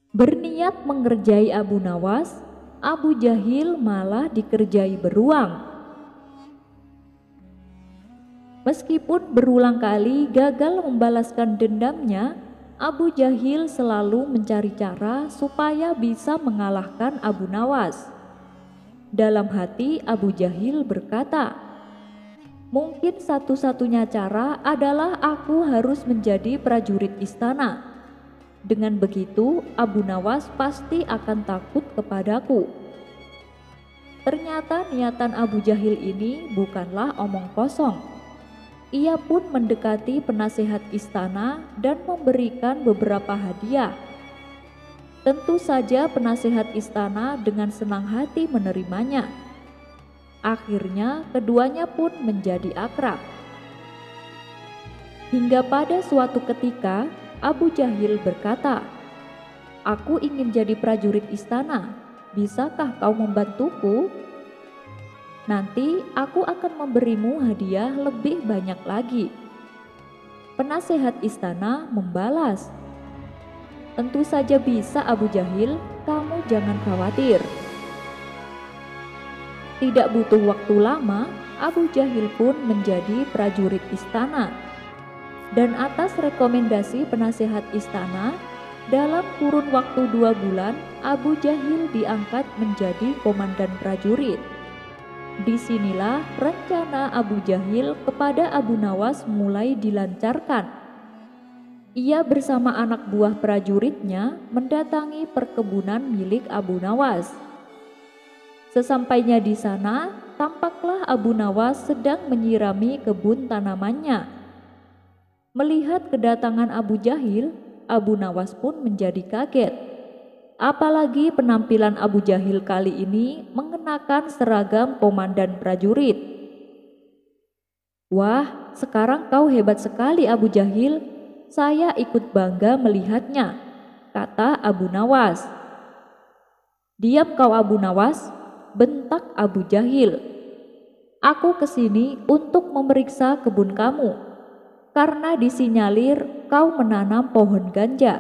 Berniat mengerjai Abu Nawas, Abu Jahil malah dikerjai beruang. Meskipun berulang kali gagal membalaskan dendamnya, Abu Jahil selalu mencari cara supaya bisa mengalahkan Abu Nawas. Dalam hati Abu Jahil berkata, "Mungkin satu-satunya cara adalah aku harus menjadi prajurit istana. Dengan begitu, Abu Nawas pasti akan takut kepadaku." Ternyata niatan Abu Jahil ini bukanlah omong kosong. Ia pun mendekati penasehat istana dan memberikan beberapa hadiah. Tentu saja penasehat istana dengan senang hati menerimanya. Akhirnya keduanya pun menjadi akrab. Hingga pada suatu ketika Abu Jahil berkata, "Aku ingin jadi prajurit istana. Bisakah kau membantuku? Nanti aku akan memberimu hadiah lebih banyak lagi." Penasehat istana membalas, "Tentu saja bisa Abu Jahil, kamu jangan khawatir." Tidak butuh waktu lama, Abu Jahil pun menjadi prajurit istana. Dan atas rekomendasi penasehat istana, dalam kurun waktu 2 bulan, Abu Jahil diangkat menjadi komandan prajurit. Disinilah rencana Abu Jahil kepada Abu Nawas mulai dilancarkan. Ia bersama anak buah prajuritnya mendatangi perkebunan milik Abu Nawas. Sesampainya di sana, tampaklah Abu Nawas sedang menyirami kebun tanamannya. Melihat kedatangan Abu Jahil, Abu Nawas pun menjadi kaget. Apalagi penampilan Abu Jahil kali ini mengenakan seragam komandan prajurit. "Wah, sekarang kau hebat sekali Abu Jahil. Saya ikut bangga melihatnya," kata Abu Nawas. "Diam kau Abu Nawas," bentak Abu Jahil. "Aku kesini untuk memeriksa kebun kamu, karena disinyalir kau menanam pohon ganja,"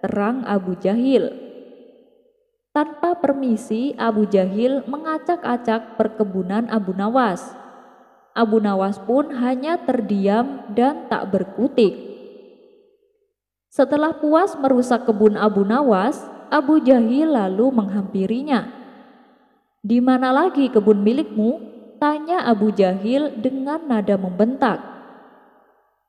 terang Abu Jahil. Tanpa permisi, Abu Jahil mengacak-acak perkebunan Abu Nawas. Abu Nawas pun hanya terdiam dan tak berkutik. Setelah puas merusak kebun Abu Nawas, Abu Jahil lalu menghampirinya. "Di mana lagi kebun milikmu?" tanya Abu Jahil dengan nada membentak.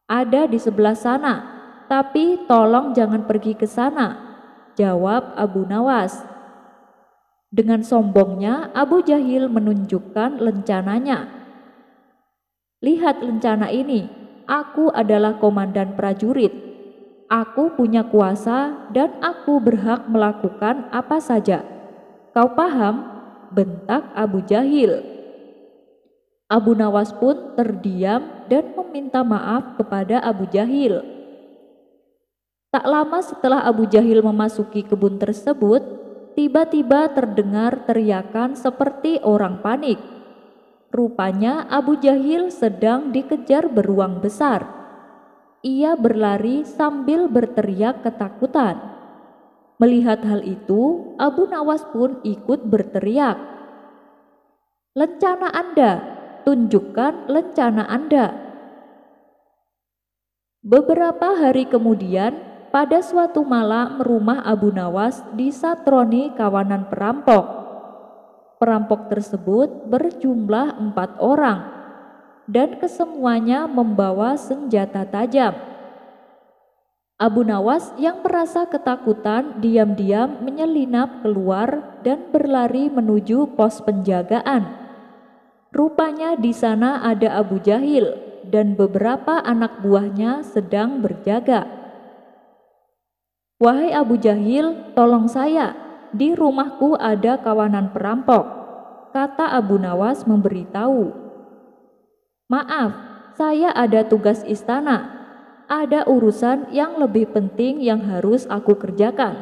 "Ada di sebelah sana, tapi tolong jangan pergi ke sana," jawab Abu Nawas. Dengan sombongnya Abu Jahil menunjukkan lencananya. "Lihat lencana ini, aku adalah komandan prajurit. Aku punya kuasa dan aku berhak melakukan apa saja. Kau paham?" bentak Abu Jahil. Abu Nawas pun terdiam dan meminta maaf kepada Abu Jahil. Tak lama setelah Abu Jahil memasuki kebun tersebut, tiba-tiba terdengar teriakan seperti orang panik. Rupanya Abu Jahil sedang dikejar beruang besar. Ia berlari sambil berteriak ketakutan. Melihat hal itu, Abu Nawas pun ikut berteriak, "Lencana Anda, tunjukkan lencana Anda." Beberapa hari kemudian, pada suatu malam rumah Abu Nawas disatroni kawanan perampok. Perampok tersebut berjumlah 4 orang. Dan kesemuanya membawa senjata tajam. Abu Nawas yang merasa ketakutan diam-diam menyelinap keluar dan berlari menuju pos penjagaan. Rupanya di sana ada Abu Jahil dan beberapa anak buahnya sedang berjaga. "Wahai Abu Jahil, tolong saya, di rumahku ada kawanan perampok," kata Abu Nawas memberitahu. "Maaf, saya ada tugas istana. Ada urusan yang lebih penting yang harus aku kerjakan,"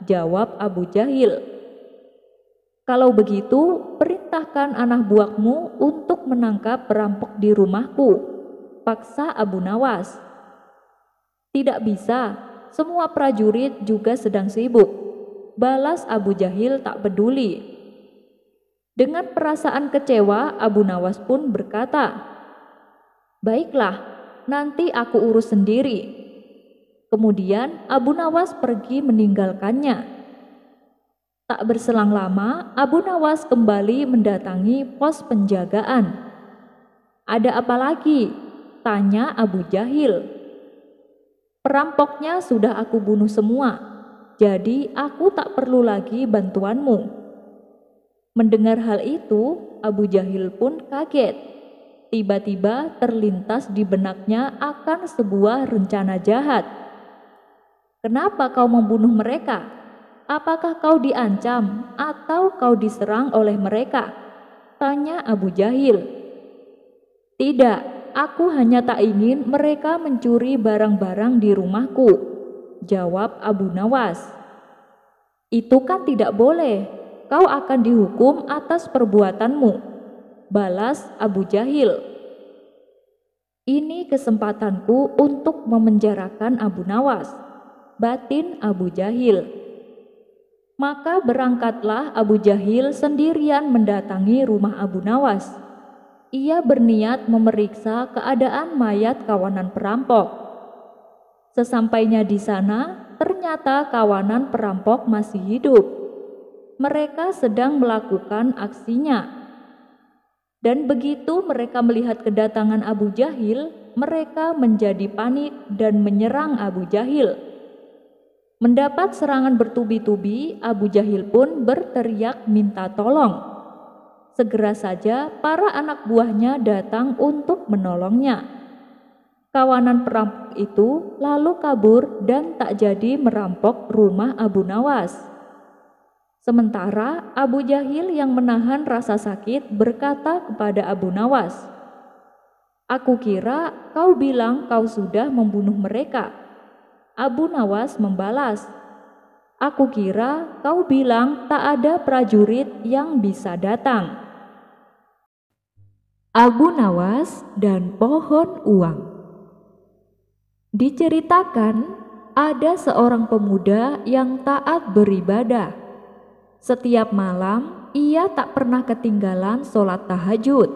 jawab Abu Jahil. "Kalau begitu, perintahkan anak buahmu untuk menangkap perampok di rumahku," paksa Abu Nawas. "Tidak bisa, semua prajurit juga sedang sibuk. balas Abu Jahil tak peduli. Dengan perasaan kecewa, Abu Nawas pun berkata, "Baiklah, nanti aku urus sendiri." Kemudian Abu Nawas pergi meninggalkannya. Tak berselang lama, Abu Nawas kembali mendatangi pos penjagaan. "Ada apa lagi?" tanya Abu Jahil. "Perampoknya sudah aku bunuh semua, jadi aku tak perlu lagi bantuanmu." Mendengar hal itu, Abu Jahil pun kaget. Tiba-tiba terlintas di benaknya akan sebuah rencana jahat. "Kenapa kau membunuh mereka? Apakah kau diancam atau kau diserang oleh mereka?" tanya Abu Jahil. "Tidak, aku hanya tak ingin mereka mencuri barang-barang di rumahku," jawab Abu Nawas. "Itu kan tidak boleh. Kau akan dihukum atas perbuatanmu," balas Abu Jahil. "Ini kesempatanku untuk memenjarakan Abu Nawas," batin Abu Jahil. Maka berangkatlah Abu Jahil sendirian mendatangi rumah Abu Nawas. Ia berniat memeriksa keadaan mayat kawanan perampok. Sesampainya di sana, ternyata kawanan perampok masih hidup. Mereka sedang melakukan aksinya. Dan begitu mereka melihat kedatangan Abu Jahil, mereka menjadi panik dan menyerang Abu Jahil. Mendapat serangan bertubi-tubi, Abu Jahil pun berteriak minta tolong. Segera saja para anak buahnya datang untuk menolongnya. Kawanan perampok itu lalu kabur dan tak jadi merampok rumah Abu Nawas. Sementara Abu Jahil yang menahan rasa sakit berkata kepada Abu Nawas, "Aku kira kau bilang kau sudah membunuh mereka." Abu Nawas membalas, "Aku kira kau bilang tak ada prajurit yang bisa datang." Abu Nawas dan pohon uang. Diceritakan ada seorang pemuda yang taat beribadah. Setiap malam ia tak pernah ketinggalan sholat tahajud.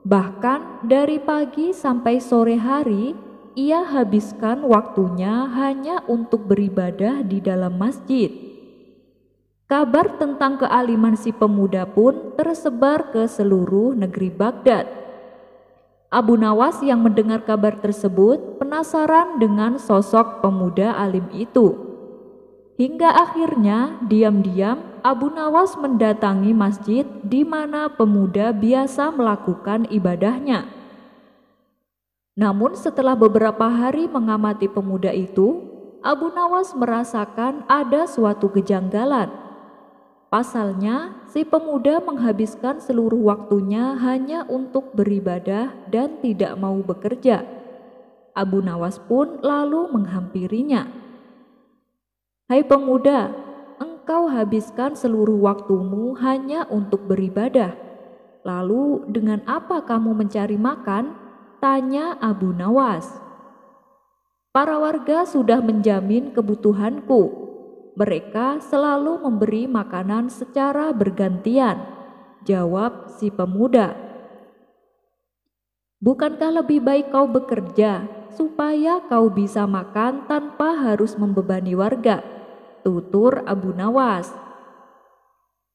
Bahkan dari pagi sampai sore hari ia habiskan waktunya hanya untuk beribadah di dalam masjid. Kabar tentang kealiman si pemuda pun tersebar ke seluruh negeri Baghdad. Abu Nawas yang mendengar kabar tersebut penasaran dengan sosok pemuda alim itu. Hingga akhirnya diam-diam Abu Nawas mendatangi masjid di mana pemuda biasa melakukan ibadahnya. Namun setelah beberapa hari mengamati pemuda itu, Abu Nawas merasakan ada suatu kejanggalan. Pasalnya, si pemuda menghabiskan seluruh waktunya hanya untuk beribadah dan tidak mau bekerja. Abu Nawas pun lalu menghampirinya. "Hai pemuda, engkau habiskan seluruh waktumu hanya untuk beribadah. Lalu dengan apa kamu mencari makan?" tanya Abu Nawas. "Para warga sudah menjamin kebutuhanku. Mereka selalu memberi makanan secara bergantian," jawab si pemuda. "Bukankah lebih baik kau bekerja supaya kau bisa makan tanpa harus membebani warga?" tutur Abu Nawas.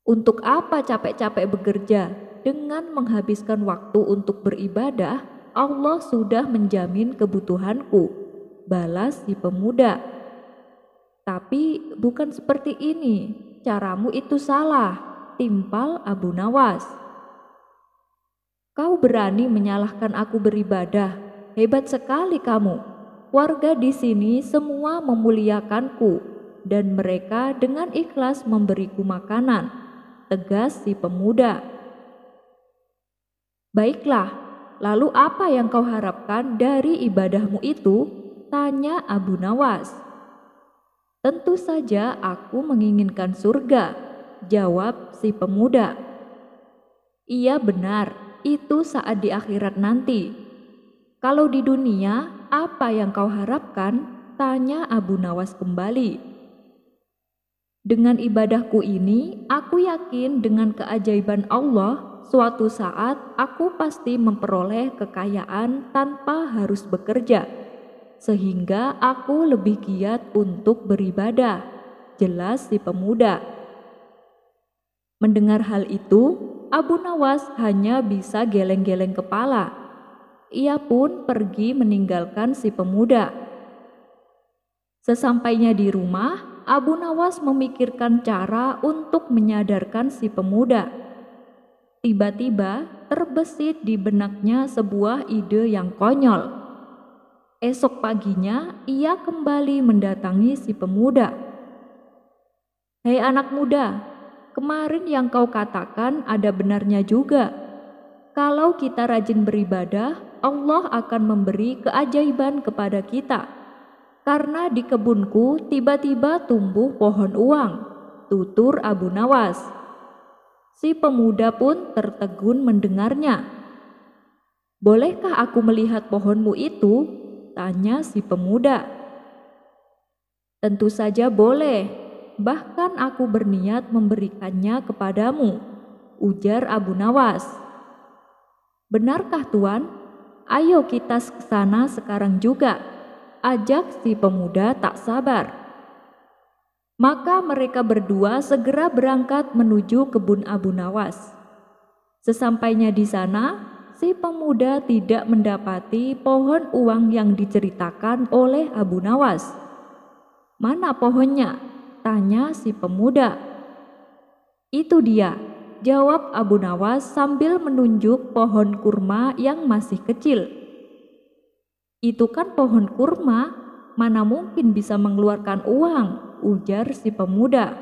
"Untuk apa capek-capek bekerja dengan menghabiskan waktu untuk beribadah? Allah sudah menjamin kebutuhanku," balas si pemuda. "Tapi bukan seperti ini, caramu itu salah," timpal Abu Nawas. "Kau berani menyalahkan aku beribadah? Hebat sekali kamu. Warga di sini semua memuliakanku dan mereka dengan ikhlas memberiku makanan," tegas si pemuda. "Baiklah, lalu apa yang kau harapkan dari ibadahmu itu?" tanya Abu Nawas. "Tentu saja aku menginginkan surga," jawab si pemuda. "Iya benar, itu saat di akhirat nanti. Kalau di dunia, apa yang kau harapkan?" tanya Abu Nawas kembali. Dengan ibadahku ini, aku yakin dengan keajaiban Allah, suatu saat aku pasti memperoleh kekayaan tanpa harus bekerja, sehingga aku lebih giat untuk beribadah. Jelas si pemuda. Mendengar hal itu, Abu Nawas hanya bisa geleng-geleng kepala. Ia pun pergi meninggalkan si pemuda. Sesampainya di rumah, Abu Nawas memikirkan cara untuk menyadarkan si pemuda. Tiba-tiba terbesit di benaknya sebuah ide yang konyol. Esok paginya ia kembali mendatangi si pemuda. "Hei anak muda, kemarin yang kau katakan ada benarnya juga. Kalau kita rajin beribadah, Allah akan memberi keajaiban kepada kita. Karena di kebunku tiba-tiba tumbuh pohon uang," tutur Abu Nawas. Si pemuda pun tertegun mendengarnya. "Bolehkah aku melihat pohonmu itu?" tanya si pemuda. "Tentu saja boleh, bahkan aku berniat memberikannya kepadamu," ujar Abu Nawas. "Benarkah Tuan? Ayo kita ke sana sekarang juga," ajak si pemuda tak sabar. Maka mereka berdua segera berangkat menuju kebun Abu Nawas. Sesampainya di sana, si pemuda tidak mendapati pohon uang yang diceritakan oleh Abu Nawas. "Mana pohonnya?" tanya si pemuda. "Itu dia," jawab Abu Nawas sambil menunjuk pohon kurma yang masih kecil. "Itu kan pohon kurma, mana mungkin bisa mengeluarkan uang," ujar si pemuda.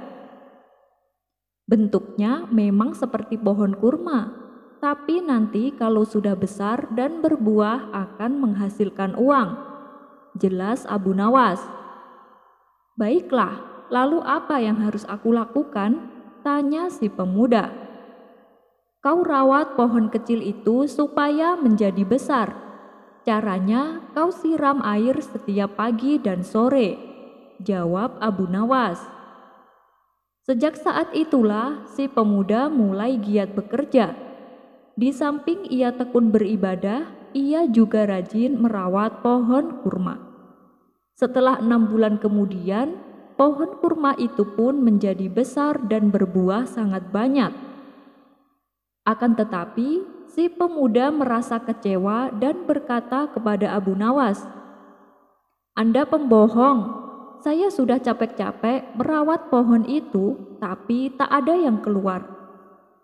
"Bentuknya memang seperti pohon kurma, tapi nanti kalau sudah besar dan berbuah akan menghasilkan uang," jelas Abu Nawas. "Baiklah, lalu apa yang harus aku lakukan?" tanya si pemuda. "Kau rawat pohon kecil itu supaya menjadi besar. Caranya kau siram air setiap pagi dan sore," jawab Abu Nawas. Sejak saat itulah si pemuda mulai giat bekerja. Di samping ia tekun beribadah, ia juga rajin merawat pohon kurma. Setelah 6 bulan kemudian, pohon kurma itu pun menjadi besar dan berbuah sangat banyak. Akan tetapi, si pemuda merasa kecewa dan berkata kepada Abu Nawas, "Anda pembohong. Saya sudah capek-capek merawat pohon itu, tapi tak ada yang keluar,"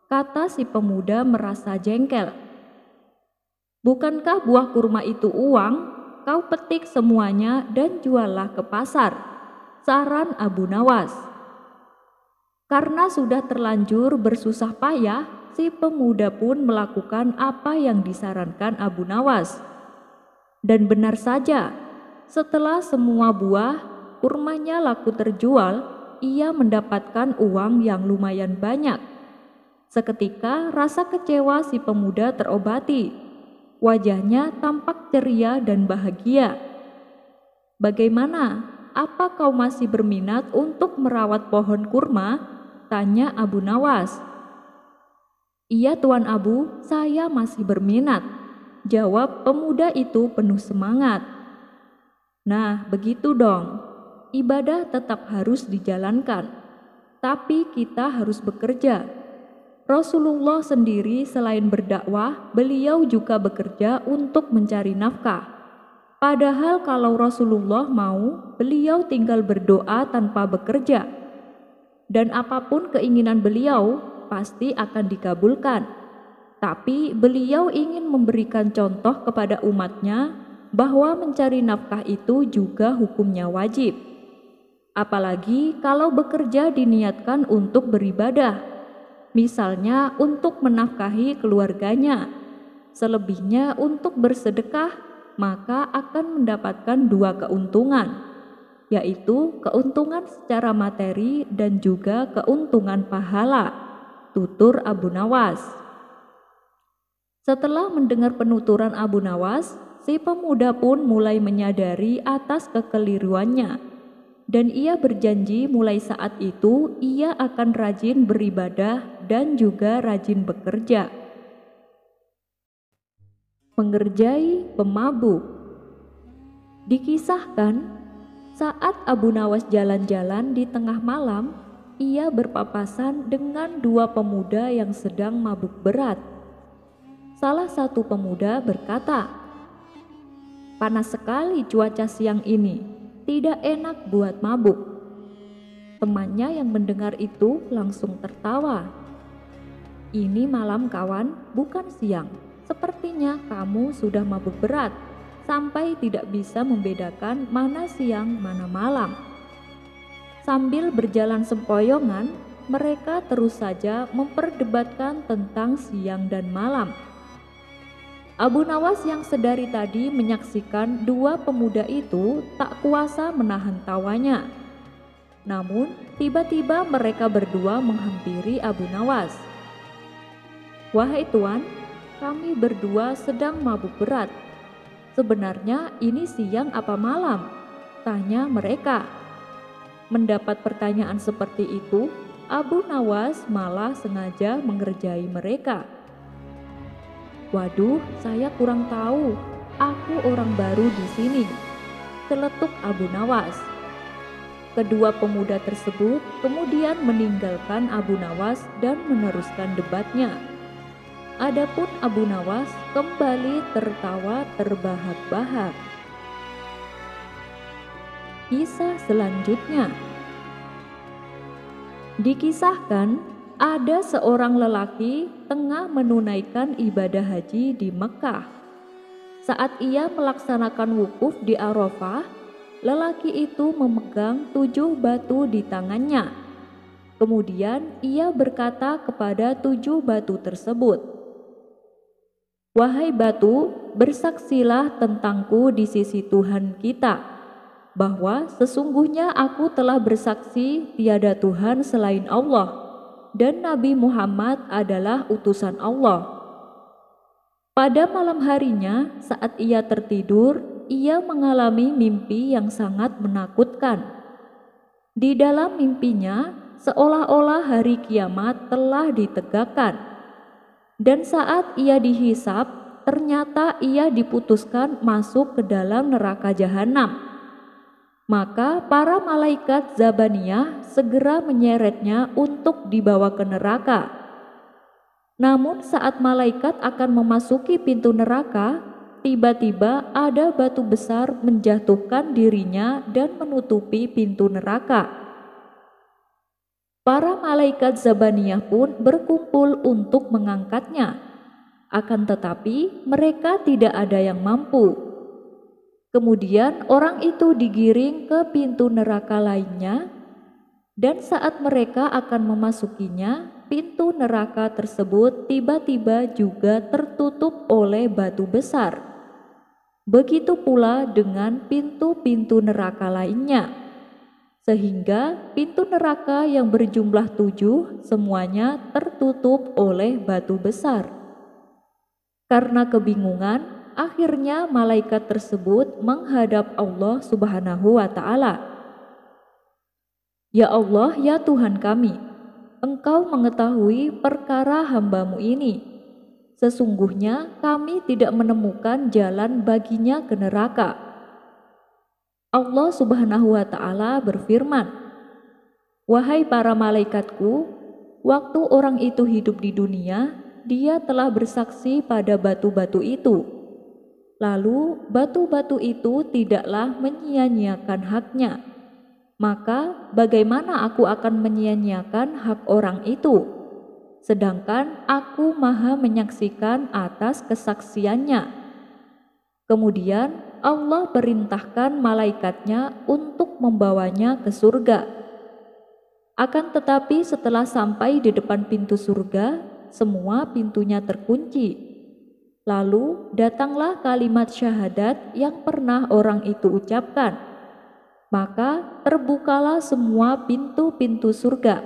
kata si pemuda merasa jengkel. "Bukankah buah kurma itu uang? Kau petik semuanya dan juallah ke pasar," saran Abu Nawas. Karena sudah terlanjur bersusah payah, si pemuda pun melakukan apa yang disarankan Abu Nawas. Dan benar saja, setelah semua buah kurmanya laku terjual, ia mendapatkan uang yang lumayan banyak. Seketika rasa kecewa si pemuda terobati. Wajahnya tampak ceria dan bahagia. "Bagaimana? Apa kau masih berminat untuk merawat pohon kurma?" tanya Abu Nawas. "Iya Tuan Abu, saya masih berminat," jawab pemuda itu penuh semangat. "Nah, begitu dong. Ibadah tetap harus dijalankan, tapi kita harus bekerja. Rasulullah sendiri selain berdakwah, beliau juga bekerja untuk mencari nafkah. Padahal kalau Rasulullah mau, beliau tinggal berdoa tanpa bekerja. Dan apapun keinginan beliau pasti akan dikabulkan. Tapi beliau ingin memberikan contoh kepada umatnya bahwa mencari nafkah itu juga hukumnya wajib. Apalagi kalau bekerja diniatkan untuk beribadah, misalnya untuk menafkahi keluarganya. Selebihnya untuk bersedekah, maka akan mendapatkan 2 keuntungan, yaitu keuntungan secara materi dan juga keuntungan pahala," tutur Abu Nawas. Setelah mendengar penuturan Abu Nawas, si pemuda pun mulai menyadari atas kekeliruannya. dan ia berjanji mulai saat itu ia akan rajin beribadah dan juga rajin bekerja. Mengerjai pemabuk. Dikisahkan, saat Abu Nawas jalan-jalan di tengah malam, ia berpapasan dengan dua pemuda yang sedang mabuk berat. Salah satu pemuda berkata, "Panas sekali cuaca siang ini, tidak enak buat mabuk." Temannya yang mendengar itu langsung tertawa. "Ini malam kawan, bukan siang. Sepertinya kamu sudah mabuk berat, sampai tidak bisa membedakan mana siang mana malam." Sambil berjalan sempoyongan, mereka terus saja memperdebatkan tentang siang dan malam. Abu Nawas yang sedari tadi menyaksikan dua pemuda itu tak kuasa menahan tawanya. Namun tiba-tiba mereka berdua menghampiri Abu Nawas. "Wahai tuan, kami berdua sedang mabuk berat. Sebenarnya ini siang apa malam?" tanya mereka. Mendapat pertanyaan seperti itu, Abu Nawas malah sengaja mengerjai mereka. "Waduh, saya kurang tahu. Aku orang baru di sini," celetuk Abu Nawas. Kedua pemuda tersebut kemudian meninggalkan Abu Nawas dan meneruskan debatnya. Adapun Abu Nawas kembali tertawa terbahak-bahak. Kisah selanjutnya. Dikisahkan, ada seorang lelaki tengah menunaikan ibadah haji di Mekah. Saat ia melaksanakan wukuf di Arafah, lelaki itu memegang 7 batu di tangannya. Kemudian ia berkata kepada 7 batu tersebut, "Wahai batu, bersaksilah tentangku di sisi Tuhan kita, bahwa sesungguhnya aku telah bersaksi tiada Tuhan selain Allah, dan Nabi Muhammad adalah utusan Allah." Pada malam harinya, saat ia tertidur, ia mengalami mimpi yang sangat menakutkan. Di dalam mimpinya, seolah-olah hari kiamat telah ditegakkan. Dan saat ia dihisap, ternyata ia diputuskan masuk ke dalam neraka jahanam. Maka para malaikat Zabaniyah segera menyeretnya untuk dibawa ke neraka. Namun saat malaikat akan memasuki pintu neraka, tiba-tiba ada batu besar menjatuhkan dirinya dan menutupi pintu neraka. Para malaikat Zabaniyah pun berkumpul untuk mengangkatnya. Akan tetapi mereka tidak ada yang mampu. Kemudian orang itu digiring ke pintu neraka lainnya, dan saat mereka akan memasukinya, pintu neraka tersebut tiba-tiba juga tertutup oleh batu besar. Begitu pula dengan pintu-pintu neraka lainnya, sehingga pintu neraka yang berjumlah 7 semuanya tertutup oleh batu besar. Karena kebingungan, akhirnya malaikat tersebut menghadap Allah Subhanahu wa Ta'ala. "Ya Allah, ya Tuhan kami, Engkau mengetahui perkara hamba-Mu ini. Sesungguhnya kami tidak menemukan jalan baginya ke neraka." Allah Subhanahu wa Ta'ala berfirman, "Wahai para malaikatku, waktu orang itu hidup di dunia, dia telah bersaksi pada batu-batu itu. Lalu batu-batu itu tidaklah menyia-nyiakan haknya. Maka bagaimana aku akan menyia-nyiakan hak orang itu? Sedangkan aku maha menyaksikan atas kesaksiannya." Kemudian Allah perintahkan malaikatnya untuk membawanya ke surga. Akan tetapi setelah sampai di depan pintu surga, semua pintunya terkunci. Lalu datanglah kalimat syahadat yang pernah orang itu ucapkan. Maka terbukalah semua pintu-pintu surga,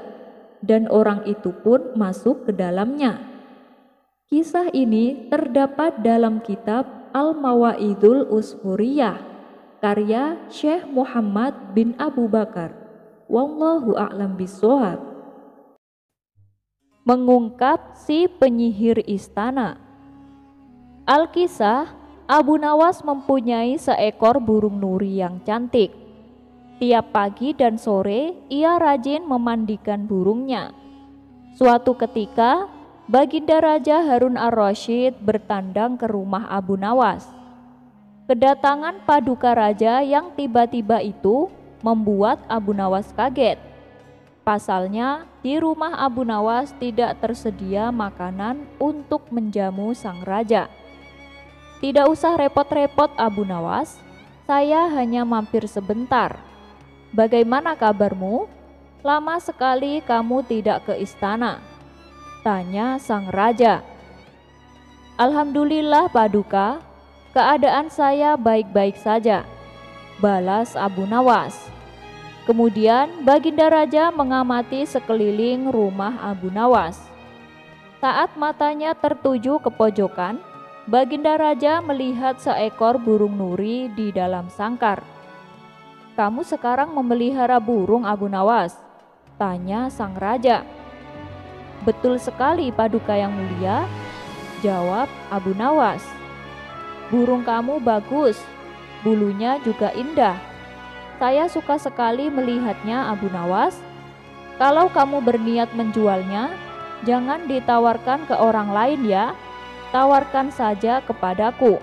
dan orang itu pun masuk ke dalamnya. Kisah ini terdapat dalam kitab Al-Mawaidul Usfuriyah, Karya Syekh Muhammad bin Abu Bakar. Wallahu a'lam bishawab. Mengungkap si penyihir istana. Alkisah, Abu Nawas mempunyai seekor burung nuri yang cantik. Tiap pagi dan sore ia rajin memandikan burungnya. Suatu ketika, Baginda Raja Harun ar-Rasyid bertandang ke rumah Abu Nawas. Kedatangan paduka raja yang tiba-tiba itu membuat Abu Nawas kaget. Pasalnya, di rumah Abu Nawas tidak tersedia makanan untuk menjamu sang raja. Tidak usah repot-repot Abu Nawas, saya hanya mampir sebentar. Bagaimana kabarmu? Lama sekali kamu tidak ke istana, tanya sang raja. Alhamdulillah paduka, keadaan saya baik-baik saja, balas Abu Nawas. Kemudian Baginda Raja mengamati sekeliling rumah Abu Nawas. Saat matanya tertuju ke pojokan, Baginda Raja melihat seekor burung nuri di dalam sangkar. Kamu sekarang memelihara burung, Abu Nawas? Tanya sang raja. Betul sekali paduka yang mulia, jawab Abu Nawas. Burung kamu bagus, bulunya juga indah. Saya suka sekali melihatnya, Abu Nawas. Kalau kamu berniat menjualnya, jangan ditawarkan ke orang lain ya. Tawarkan saja kepadaku.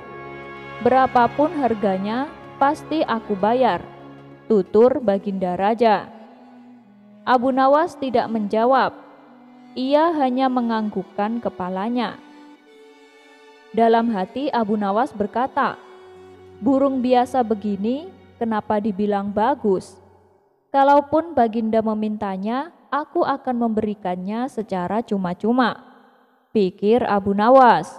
Berapapun harganya, pasti aku bayar, tutur Baginda Raja. Abu Nawas tidak menjawab. Ia hanya menganggukkan kepalanya. Dalam hati Abu Nawas berkata, burung biasa begini kenapa dibilang bagus? Kalaupun Baginda memintanya, aku akan memberikannya secara cuma-cuma, pikir Abu Nawas.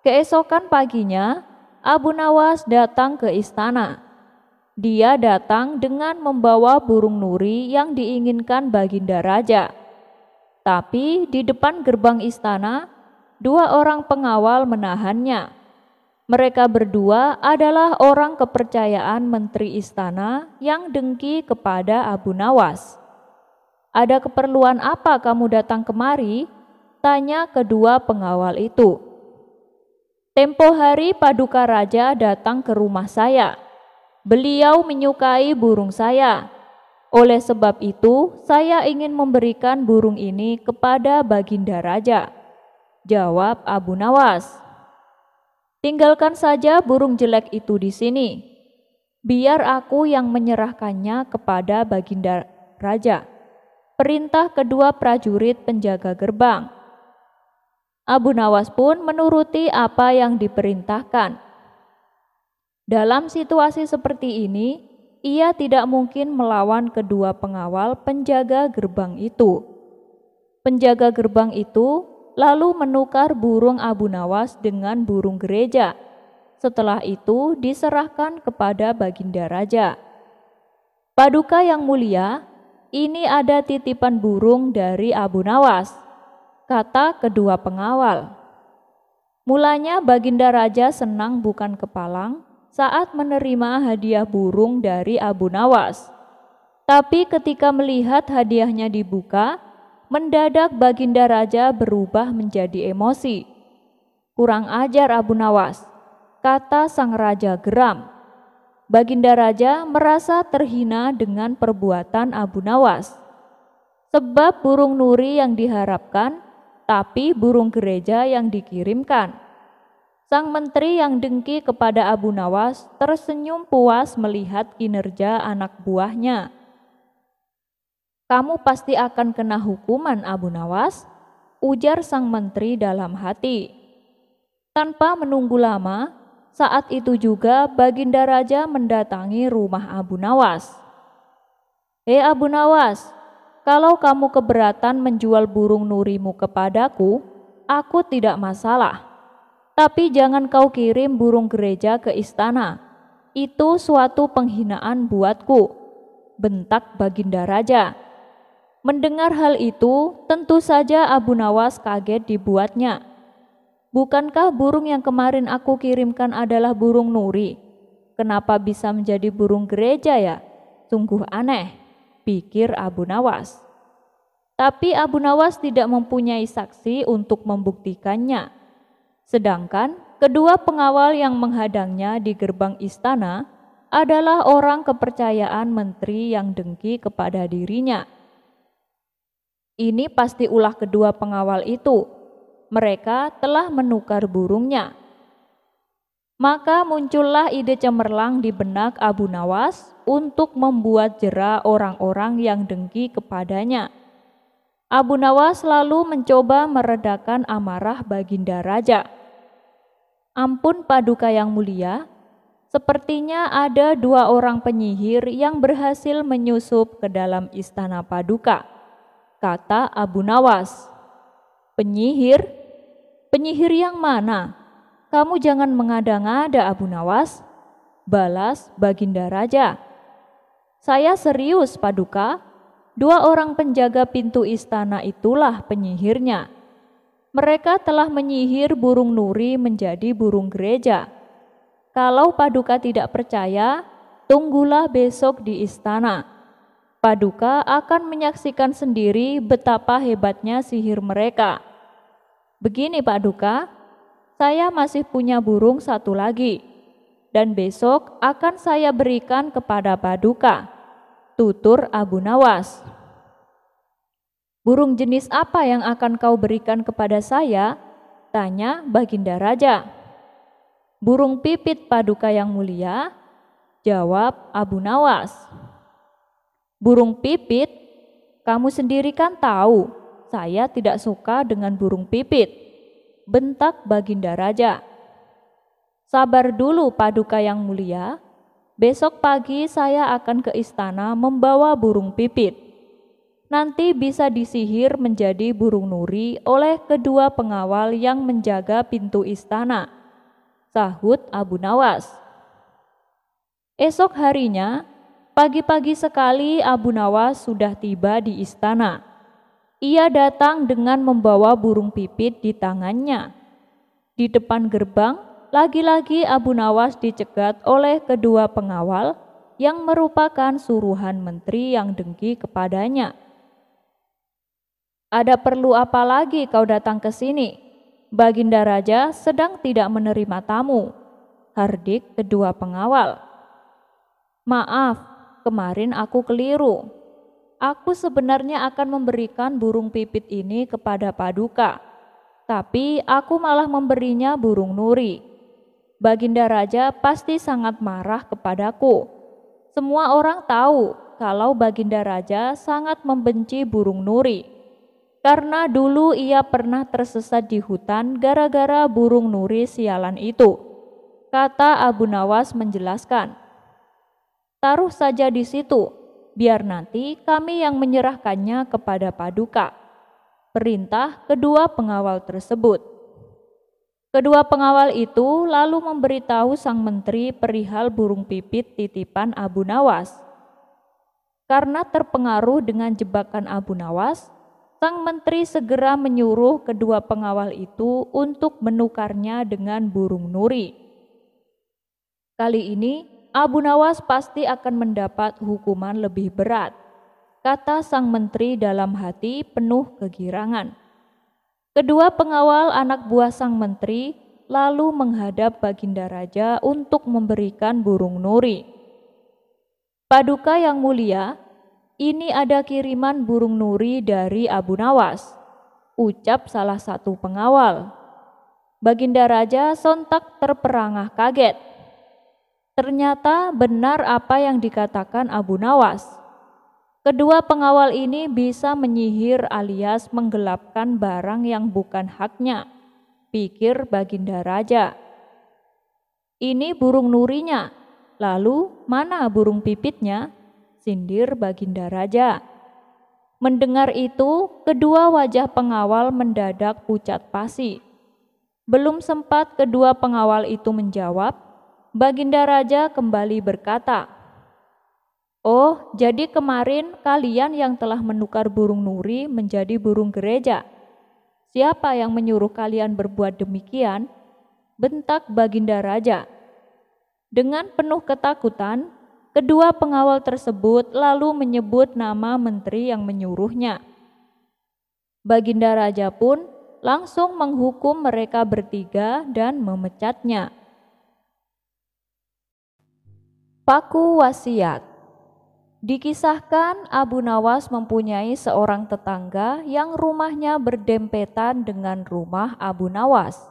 Keesokan paginya, Abu Nawas datang ke istana. Dia datang dengan membawa burung nuri yang diinginkan Baginda Raja. Tapi di depan gerbang istana, 2 orang pengawal menahannya. Mereka berdua adalah orang kepercayaan menteri istana yang dengki kepada Abu Nawas. Ada keperluan apa kamu datang kemari? Tanya kedua pengawal itu. Tempo hari paduka raja datang ke rumah saya. Beliau menyukai burung saya. Oleh sebab itu, saya ingin memberikan burung ini kepada Baginda Raja, jawab Abu Nawas. Tinggalkan saja burung jelek itu di sini. Biar aku yang menyerahkannya kepada Baginda Raja. Perintah kedua prajurit penjaga gerbang. Abu Nawas pun menuruti apa yang diperintahkan. Dalam situasi seperti ini, ia tidak mungkin melawan kedua pengawal penjaga gerbang itu. Penjaga gerbang itu lalu menukar burung Abu Nawas dengan burung gereja. Setelah itu diserahkan kepada Baginda Raja. Paduka yang mulia, ini ada titipan burung dari Abu Nawas, kata kedua pengawal. Mulanya Baginda Raja senang bukan kepalang saat menerima hadiah burung dari Abu Nawas. Tapi ketika melihat hadiahnya dibuka, mendadak Baginda Raja berubah menjadi emosi. Kurang ajar Abu Nawas, kata sang raja geram. Baginda Raja merasa terhina dengan perbuatan Abu Nawas. Sebab burung nuri yang diharapkan, tapi burung gereja yang dikirimkan. Sang menteri yang dengki kepada Abu Nawas tersenyum puas melihat kinerja anak buahnya. Kamu pasti akan kena hukuman, Abu Nawas, ujar sang menteri dalam hati. Tanpa menunggu lama, saat itu juga Baginda Raja mendatangi rumah Abu Nawas. Hei Abu Nawas, kalau kamu keberatan menjual burung nurimu kepadaku, aku tidak masalah. Tapi jangan kau kirim burung gereja ke istana. Itu suatu penghinaan buatku, bentak Baginda Raja. Mendengar hal itu, tentu saja Abu Nawas kaget dibuatnya. Bukankah burung yang kemarin aku kirimkan adalah burung nuri? kenapa bisa menjadi burung gereja ya? Sungguh aneh, pikir Abu Nawas. Tapi Abu Nawas tidak mempunyai saksi untuk membuktikannya. Sedangkan kedua pengawal yang menghadangnya di gerbang istana adalah orang kepercayaan menteri yang dengki kepada dirinya. Ini pasti ulah kedua pengawal itu. Mereka telah menukar burungnya. Maka muncullah ide cemerlang di benak Abu Nawas untuk membuat jera orang-orang yang dengki kepadanya. Abu Nawas lalu mencoba meredakan amarah Baginda Raja. Ampun Paduka yang mulia, sepertinya ada 2 orang penyihir yang berhasil menyusup ke dalam istana Paduka, kata Abu Nawas. Penyihir? Penyihir yang mana? Kamu jangan mengada-ngada Abu Nawas, balas Baginda Raja. Saya serius Paduka, 2 orang penjaga pintu istana itulah penyihirnya. Mereka telah menyihir burung nuri menjadi burung gereja. Kalau Paduka tidak percaya, tunggulah besok di istana. Paduka akan menyaksikan sendiri betapa hebatnya sihir mereka. Begini Paduka, saya masih punya burung 1 lagi, dan besok akan saya berikan kepada Paduka, tutur Abu Nawas. Burung jenis apa yang akan kau berikan kepada saya? Tanya Baginda Raja. Burung pipit Paduka yang mulia, jawab Abu Nawas. Burung pipit? Kamu sendiri kan tahu, saya tidak suka dengan burung pipit, bentak Baginda Raja. Sabar dulu Paduka yang mulia, besok pagi saya akan ke istana membawa burung pipit. Nanti bisa disihir menjadi burung nuri oleh kedua pengawal yang menjaga pintu istana, sahut Abu Nawas. Esok harinya, pagi-pagi sekali Abu Nawas sudah tiba di istana. Ia datang dengan membawa burung pipit di tangannya. Di depan gerbang, lagi-lagi Abu Nawas dicegat oleh kedua pengawal yang merupakan suruhan menteri yang dengki kepadanya. Ada perlu apa lagi kau datang ke sini? Baginda Raja sedang tidak menerima tamu, hardik kedua pengawal. Maaf, kemarin aku keliru. Aku sebenarnya akan memberikan burung pipit ini kepada Paduka, tapi aku malah memberinya burung nuri. Baginda Raja pasti sangat marah kepadaku. Semua orang tahu kalau Baginda Raja sangat membenci burung nuri. Karena dulu ia pernah tersesat di hutan gara-gara burung nuri sialan itu, kata Abu Nawas menjelaskan. Taruh saja di situ, biar nanti kami yang menyerahkannya kepada Paduka, perintah kedua pengawal tersebut. Kedua pengawal itu lalu memberitahu sang menteri perihal burung pipit titipan Abu Nawas. Karena terpengaruh dengan jebakan Abu Nawas, sang menteri segera menyuruh kedua pengawal itu untuk menukarnya dengan burung nuri. Kali ini Abu Nawas pasti akan mendapat hukuman lebih berat, kata sang menteri dalam hati penuh kegirangan. Kedua pengawal anak buah sang menteri lalu menghadap Baginda Raja untuk memberikan burung nuri. Paduka yang mulia, ini ada kiriman burung nuri dari Abu Nawas, ucap salah satu pengawal. Baginda Raja sontak terperangah kaget. Ternyata benar apa yang dikatakan Abu Nawas. Kedua pengawal ini bisa menyihir alias menggelapkan barang yang bukan haknya, pikir Baginda Raja. Ini burung nurinya, lalu mana burung pipitnya? Sindir Baginda Raja. Mendengar itu, kedua wajah pengawal mendadak pucat pasi. Belum sempat kedua pengawal itu menjawab, Baginda Raja kembali berkata, "Oh, jadi kemarin kalian yang telah menukar burung nuri menjadi burung gereja. Siapa yang menyuruh kalian berbuat demikian?" bentak Baginda Raja. Dengan penuh ketakutan, kedua pengawal tersebut lalu menyebut nama menteri yang menyuruhnya. Baginda Raja pun langsung menghukum mereka bertiga dan memecatnya. Paku wasiat. Dikisahkan Abu Nawas mempunyai seorang tetangga yang rumahnya berdempetan dengan rumah Abu Nawas.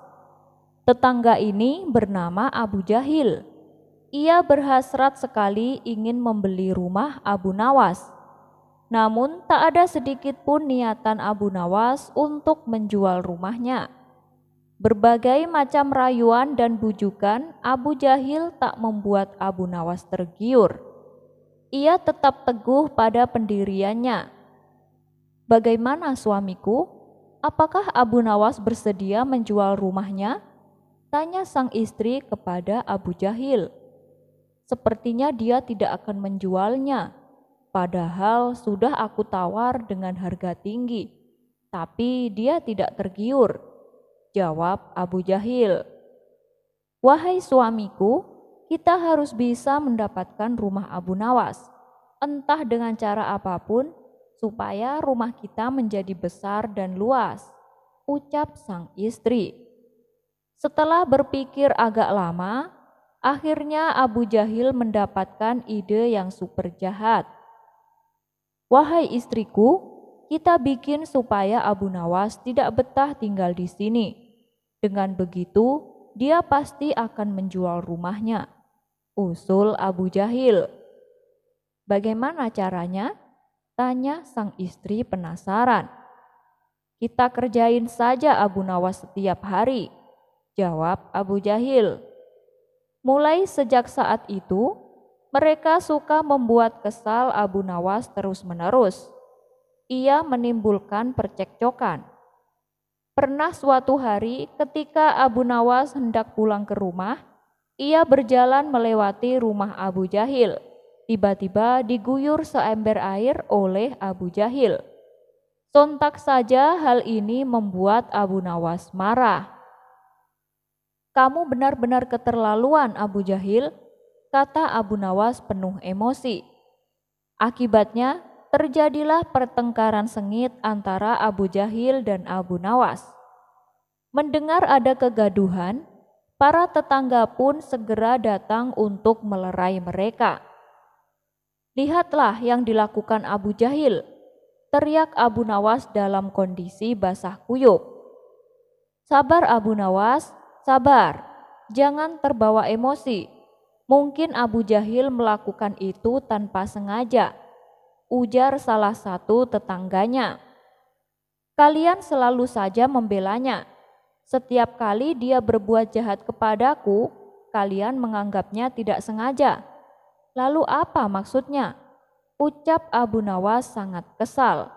Tetangga ini bernama Abu Jahil. Ia berhasrat sekali ingin membeli rumah Abu Nawas. Namun tak ada sedikit pun niatan Abu Nawas untuk menjual rumahnya. Berbagai macam rayuan dan bujukan Abu Jahil tak membuat Abu Nawas tergiur. Ia tetap teguh pada pendiriannya. "Bagaimana suamiku? Apakah Abu Nawas bersedia menjual rumahnya?" tanya sang istri kepada Abu Jahil. "Sepertinya dia tidak akan menjualnya, padahal sudah aku tawar dengan harga tinggi, tapi dia tidak tergiur," jawab Abu Jahil. "Wahai suamiku, kita harus bisa mendapatkan rumah Abu Nawas, entah dengan cara apapun, supaya rumah kita menjadi besar dan luas," ucap sang istri. Setelah berpikir agak lama, akhirnya Abu Jahil mendapatkan ide yang super jahat. "Wahai istriku, kita bikin supaya Abu Nawas tidak betah tinggal di sini. Dengan begitu, dia pasti akan menjual rumahnya," usul Abu Jahil. "Bagaimana caranya?" tanya sang istri penasaran. "Kita kerjain saja Abu Nawas setiap hari," jawab Abu Jahil. Mulai sejak saat itu, mereka suka membuat kesal Abu Nawas terus-menerus. Ia menimbulkan percekcokan. Pernah suatu hari ketika Abu Nawas hendak pulang ke rumah, ia berjalan melewati rumah Abu Jahil. Tiba-tiba diguyur seember air oleh Abu Jahil. Sontak saja hal ini membuat Abu Nawas marah. "Kamu benar-benar keterlaluan, Abu Jahil," kata Abu Nawas penuh emosi. Akibatnya terjadilah pertengkaran sengit antara Abu Jahil dan Abu Nawas. Mendengar ada kegaduhan, para tetangga pun segera datang untuk melerai mereka. "Lihatlah yang dilakukan Abu Jahil," teriak Abu Nawas dalam kondisi basah kuyup. "Sabar Abu Nawas, sabar, jangan terbawa emosi. Mungkin Abu Jahil melakukan itu tanpa sengaja," ujar salah satu tetangganya. "Kalian selalu saja membelanya. Setiap kali dia berbuat jahat kepadaku, kalian menganggapnya tidak sengaja. Lalu apa maksudnya?" ucap Abu Nawas sangat kesal.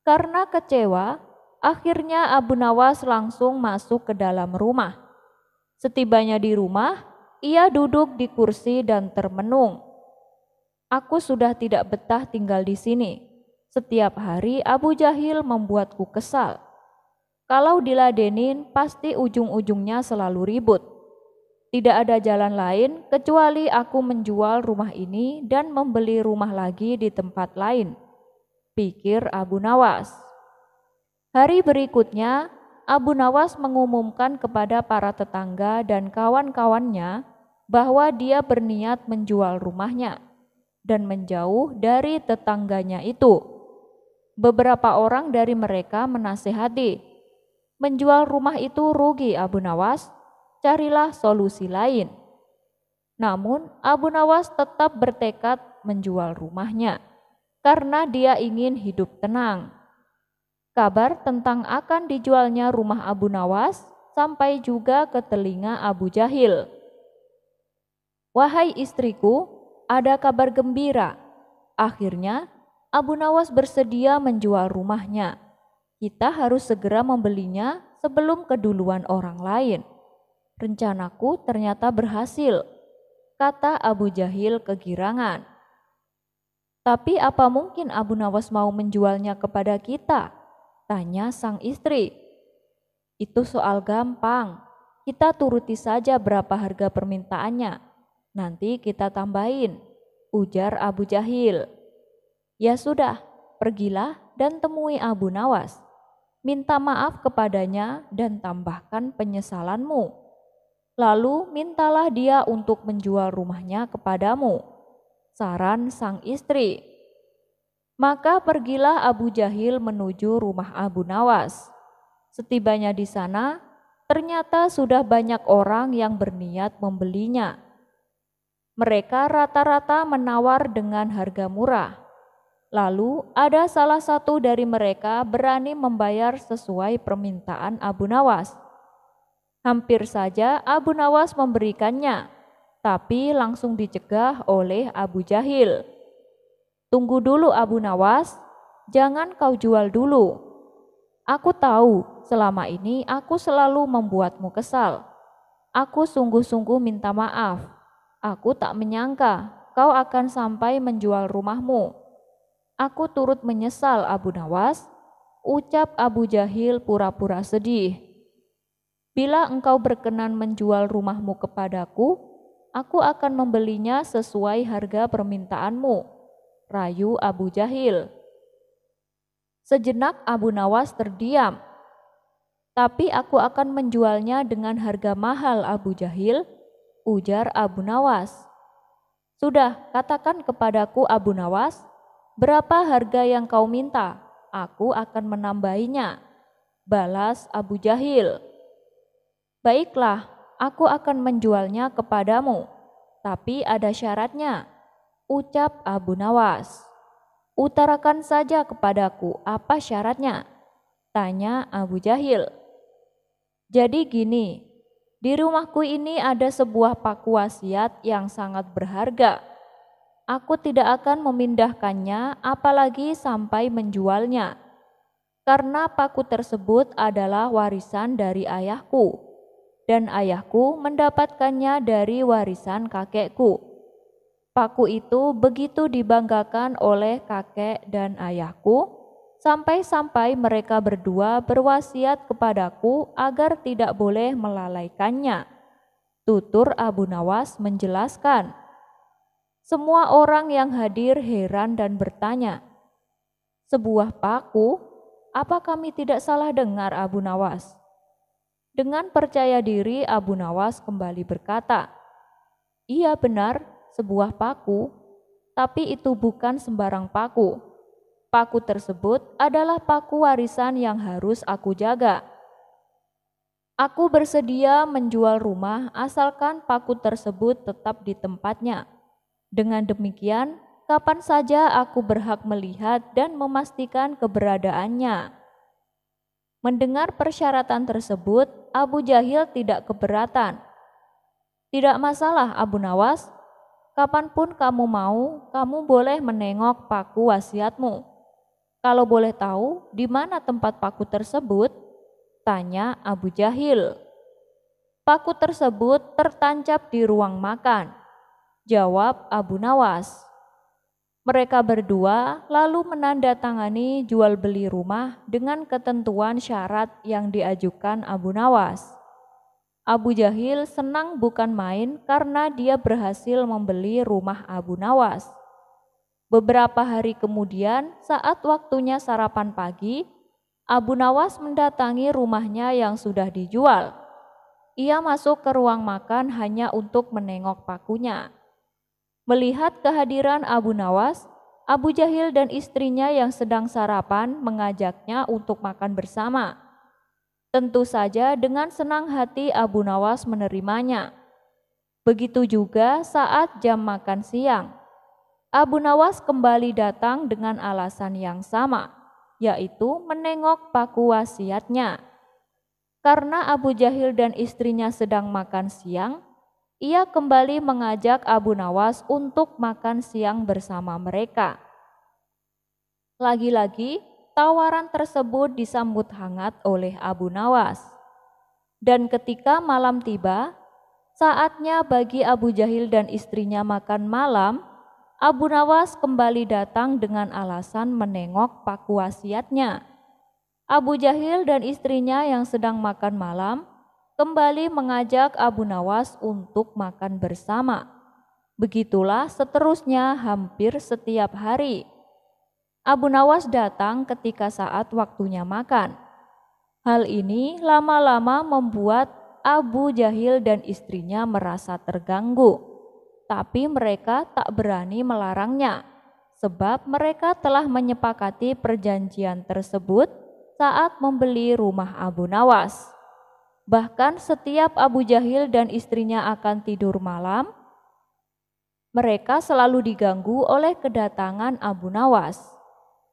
Karena kecewa, akhirnya Abu Nawas langsung masuk ke dalam rumah. Setibanya di rumah, ia duduk di kursi dan termenung. "Aku sudah tidak betah tinggal di sini. Setiap hari Abu Jahil membuatku kesal. Kalau diladenin, pasti ujung-ujungnya selalu ribut. Tidak ada jalan lain kecuali aku menjual rumah ini dan membeli rumah lagi di tempat lain," pikir Abu Nawas. Hari berikutnya, Abu Nawas mengumumkan kepada para tetangga dan kawan-kawannya bahwa dia berniat menjual rumahnya dan menjauh dari tetangganya itu. Beberapa orang dari mereka menasihati, "Menjual rumah itu rugi Abu Nawas, carilah solusi lain." Namun Abu Nawas tetap bertekad menjual rumahnya karena dia ingin hidup tenang. Kabar tentang akan dijualnya rumah Abu Nawas sampai juga ke telinga Abu Jahil. "Wahai istriku, ada kabar gembira. Akhirnya Abu Nawas bersedia menjual rumahnya. Kita harus segera membelinya sebelum keduluan orang lain. Rencanaku ternyata berhasil," kata Abu Jahil kegirangan. "Tapi apa mungkin Abu Nawas mau menjualnya kepada kita?" tanya sang istri. "Itu soal gampang. Kita turuti saja berapa harga permintaannya. Nanti kita tambahin, ujar Abu Jahil. Ya sudah, pergilah dan temui Abu Nawas. Minta maaf kepadanya dan tambahkan penyesalanmu. Lalu mintalah dia untuk menjual rumahnya kepadamu. Saran sang istri. Maka pergilah Abu Jahil menuju rumah Abu Nawas. Setibanya di sana, ternyata sudah banyak orang yang berniat membelinya. Mereka rata-rata menawar dengan harga murah. Lalu ada salah satu dari mereka berani membayar sesuai permintaan Abu Nawas. Hampir saja Abu Nawas memberikannya, tapi langsung dicegah oleh Abu Jahil. Tunggu dulu Abu Nawas, jangan kau jual dulu. Aku tahu selama ini aku selalu membuatmu kesal. Aku sungguh-sungguh minta maaf. Aku tak menyangka kau akan sampai menjual rumahmu. Aku turut menyesal Abu Nawas, ucap Abu Jahil pura-pura sedih. Bila engkau berkenan menjual rumahmu kepadaku, aku akan membelinya sesuai harga permintaanmu, rayu Abu Jahil. Sejenak Abu Nawas terdiam. Tapi aku akan menjualnya dengan harga mahal Abu Jahil, ujar Abu Nawas. Sudah, katakan kepadaku Abu Nawas, berapa harga yang kau minta? Aku akan menambahinya, balas Abu Jahil. Baiklah, aku akan menjualnya kepadamu, tapi ada syaratnya, ucap Abu Nawas. Utarakan saja kepadaku apa syaratnya, tanya Abu Jahil. Jadi gini, di rumahku ini ada sebuah paku wasiat yang sangat berharga. Aku tidak akan memindahkannya apalagi sampai menjualnya. Karena paku tersebut adalah warisan dari ayahku. Dan ayahku mendapatkannya dari warisan kakekku. Paku itu begitu dibanggakan oleh kakek dan ayahku, sampai-sampai mereka berdua berwasiat kepadaku agar tidak boleh melalaikannya. Tutur Abu Nawas menjelaskan. Semua orang yang hadir heran dan bertanya, sebuah paku? Apa kami tidak salah dengar Abu Nawas? Dengan percaya diri Abu Nawas kembali berkata, iya benar, sebuah paku, tapi itu bukan sembarang paku. Paku tersebut adalah paku warisan yang harus aku jaga. Aku bersedia menjual rumah asalkan paku tersebut tetap di tempatnya. Dengan demikian, kapan saja aku berhak melihat dan memastikan keberadaannya. Mendengar persyaratan tersebut, Abu Jahil tidak keberatan. Tidak masalah Abu Nawas, kapanpun kamu mau, kamu boleh menengok paku wasiatmu. Kalau boleh tahu di mana tempat paku tersebut? Tanya Abu Jahil. Paku tersebut tertancap di ruang makan, jawab Abu Nawas. Mereka berdua lalu menandatangani jual beli rumah dengan ketentuan syarat yang diajukan Abu Nawas. Abu Jahil senang bukan main karena dia berhasil membeli rumah Abu Nawas. Beberapa hari kemudian, saat waktunya sarapan pagi, Abu Nawas mendatangi rumahnya yang sudah dijual. Ia masuk ke ruang makan hanya untuk menengok pakunya. Melihat kehadiran Abu Nawas, Abu Jahil dan istrinya yang sedang sarapan mengajaknya untuk makan bersama. Tentu saja dengan senang hati Abu Nawas menerimanya. Begitu juga saat jam makan siang. Abu Nawas kembali datang dengan alasan yang sama, yaitu menengok paku wasiatnya. Karena Abu Jahil dan istrinya sedang makan siang, ia kembali mengajak Abu Nawas untuk makan siang bersama mereka. Lagi-lagi, tawaran tersebut disambut hangat oleh Abu Nawas. Dan ketika malam tiba, saatnya bagi Abu Jahil dan istrinya makan malam, Abu Nawas kembali datang dengan alasan menengok paku wasiatnya. Abu Jahil dan istrinya yang sedang makan malam kembali mengajak Abu Nawas untuk makan bersama. Begitulah seterusnya hampir setiap hari. Abu Nawas datang ketika saat waktunya makan. Hal ini lama-lama membuat Abu Jahil dan istrinya merasa terganggu. Tapi mereka tak berani melarangnya, sebab mereka telah menyepakati perjanjian tersebut saat membeli rumah Abu Nawas. Bahkan setiap Abu Jahil dan istrinya akan tidur malam, mereka selalu diganggu oleh kedatangan Abu Nawas.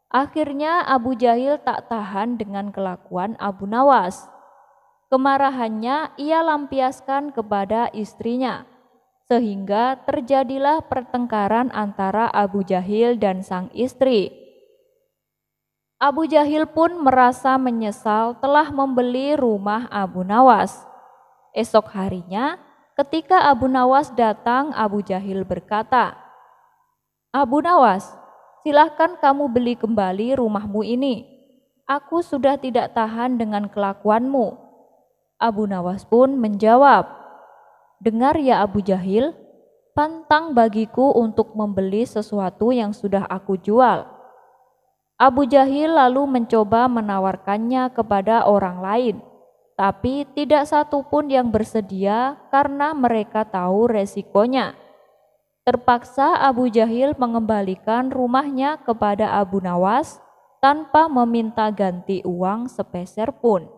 Akhirnya Abu Jahil tak tahan dengan kelakuan Abu Nawas. Kemarahannya ia lampiaskan kepada istrinya, sehingga terjadilah pertengkaran antara Abu Jahil dan sang istri. Abu Jahil pun merasa menyesal telah membeli rumah Abu Nawas. Esok harinya, ketika Abu Nawas datang, Abu Jahil berkata, "Abu Nawas, silahkan kamu beli kembali rumahmu ini. Aku sudah tidak tahan dengan kelakuanmu." Abu Nawas pun menjawab, "Dengar ya Abu Jahil, pantang bagiku untuk membeli sesuatu yang sudah aku jual." Abu Jahil lalu mencoba menawarkannya kepada orang lain, tapi tidak satu pun yang bersedia karena mereka tahu resikonya. Terpaksa Abu Jahil mengembalikan rumahnya kepada Abu Nawas tanpa meminta ganti uang sepeser pun.